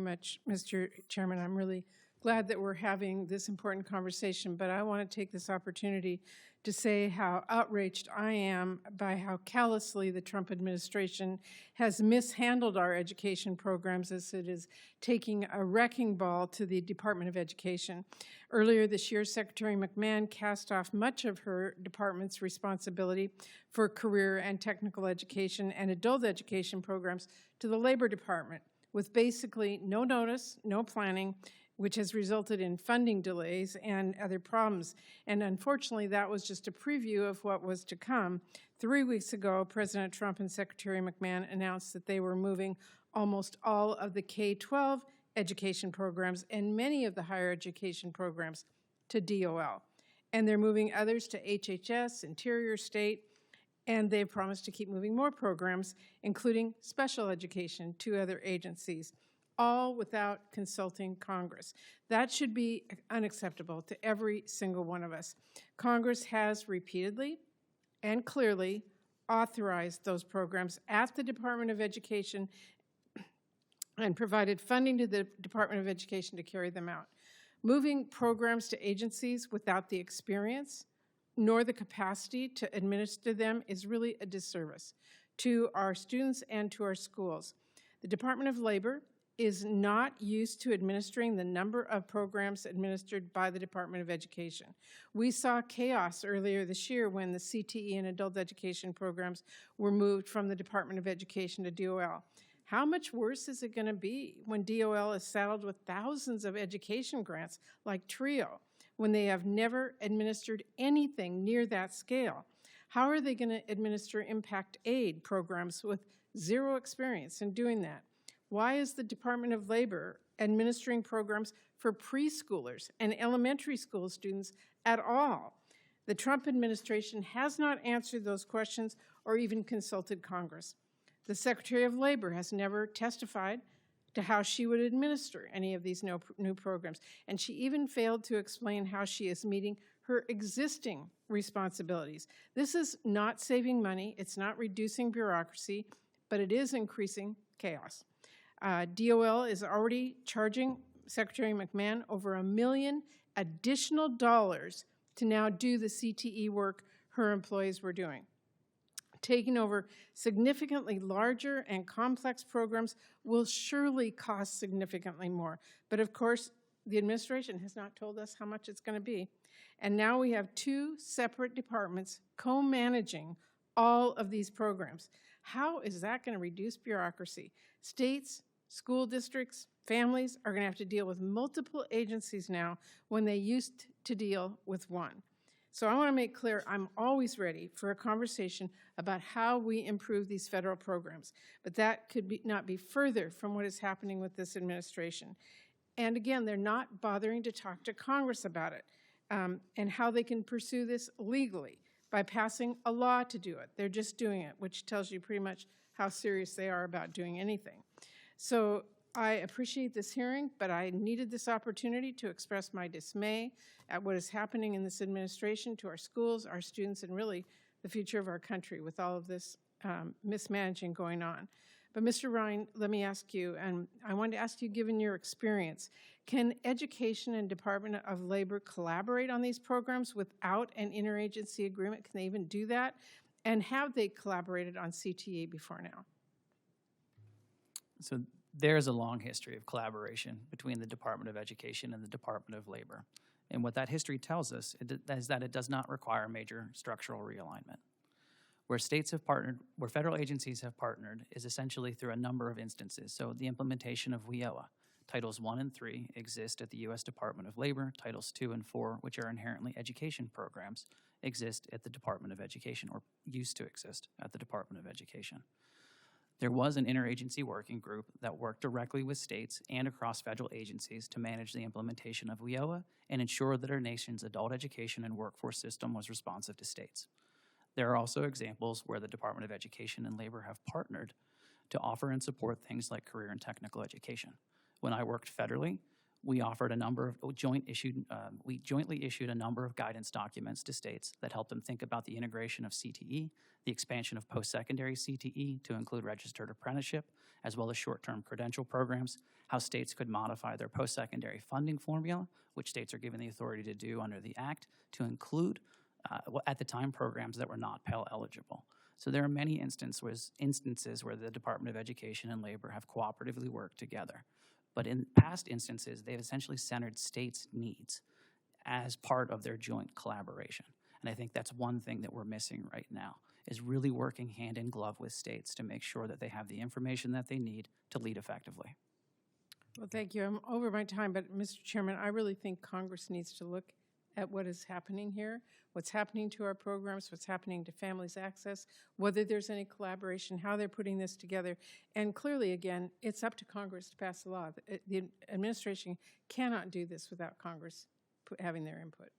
much, Mr. Chairman. I'm really glad that we're having this important conversation, but I want to take this opportunity to say how outraged I am by how callously the Trump administration has mishandled our education programs as it is taking a wrecking ball to the Department of Education. Earlier this year, Secretary McMahon cast off much of her department's responsibility for career and technical education and adult education programs to the Labor Department, with basically no notice, no planning, which has resulted in funding delays and other problems. And unfortunately, that was just a preview of what was to come. 3 weeks ago, President Trump and Secretary McMahon announced that they were moving almost all of the K-12 education programs and many of the higher education programs to DOL. And they're moving others to HHS, Interior, State, and they've promised to keep moving more programs, including special education, to other agencies, all without consulting Congress. That should be unacceptable to every single one of us. Congress has repeatedly and clearly authorized those programs at the Department of Education and provided funding to the Department of Education to carry them out. Moving programs to agencies without the experience nor the capacity to administer them is really a disservice to our students and to our schools. The Department of Labor is not used to administering the number of programs administered by the Department of Education. We saw chaos earlier this year when the CTE and adult education programs were moved from the Department of Education to DOL. How much worse is it going to be when DOL is saddled with thousands of education grants like TRIO, when they have never administered anything near that scale? How are they going to administer impact aid programs with zero experience in doing that? Why is the Department of Labor administering programs for preschoolers and elementary school students at all? The Trump administration has not answered those questions or even consulted Congress. The Secretary of Labor has never testified to how she would administer any of these new programs, and she even failed to explain how she is meeting her existing responsibilities. This is not saving money, it's not reducing bureaucracy, but it is increasing chaos. DOL is already charging Secretary McMahon over $1 million additional dollars to now do the CTE work her employees were doing. Taking over significantly larger and complex programs will surely cost significantly more. But of course, the administration has not told us how much it's going to be. And now we have two separate departments co-managing all of these programs. How is that going to reduce bureaucracy? States, school districts, families are going to have to deal with multiple agencies now when they used to deal with one. So I want to make clear I'm always ready for a conversation about how we improve these federal programs, but that could not be further from what is happening with this administration. And again, they're not bothering to talk to Congress about it and how they can pursue this legally by passing a law to do it. They're just doing it, which tells you pretty much how serious they are about doing anything. So I appreciate this hearing, but I needed this opportunity to express my dismay at what is happening in this administration to our schools, our students, and really the future of our country with all of this mismanaging going on. But Mr. Ryan, let me ask you, and I wanted to ask you, given your experience, can Education and Department of Labor collaborate on these programs without an interagency agreement? Can they even do that? And have they collaborated on CTE before now? So there's a long history of collaboration between the Department of Education and the Department of Labor. And what that history tells us is that it does not require major structural realignment. Where states have partnered, where federal agencies have partnered is essentially through a number of instances. So the implementation of WIOA. Titles 1 and 3 exist at the U.S. Department of Labor. Titles 2 and 4, which are inherently education programs, exist at the Department of Education, or used to exist at the Department of Education. There was an interagency working group that worked directly with states and across federal agencies to manage the implementation of WIOA and ensure that our nation's adult education and workforce system was responsive to states. There are also examples where the Department of Education and Labor have partnered to offer and support things like career and technical education. When I worked federally, We offered a number of we jointly issued a number of guidance documents to states that helped them think about the integration of CTE, the expansion of post-secondary CTE to include registered apprenticeship, as well as short-term credential programs, how states could modify their post-secondary funding formula, which states are given the authority to do under the Act, to include, at the time, programs that were not Pell eligible. So there are many instances where the Department of Education and Labor have cooperatively worked together. But in past instances, they've essentially centered states' needs as part of their joint collaboration. And I think that's one thing that we're missing right now, is really working hand in glove with states to make sure that they have the information that they need to lead effectively. Well, thank you. I'm over my time, but Mr. Chairman, I really think Congress needs to look at what is happening here, what's happening to our programs, what's happening to families' access, whether there's any collaboration, how they're putting this together. And clearly, again, it's up to Congress to pass the law. The administration cannot do this without Congress having their input.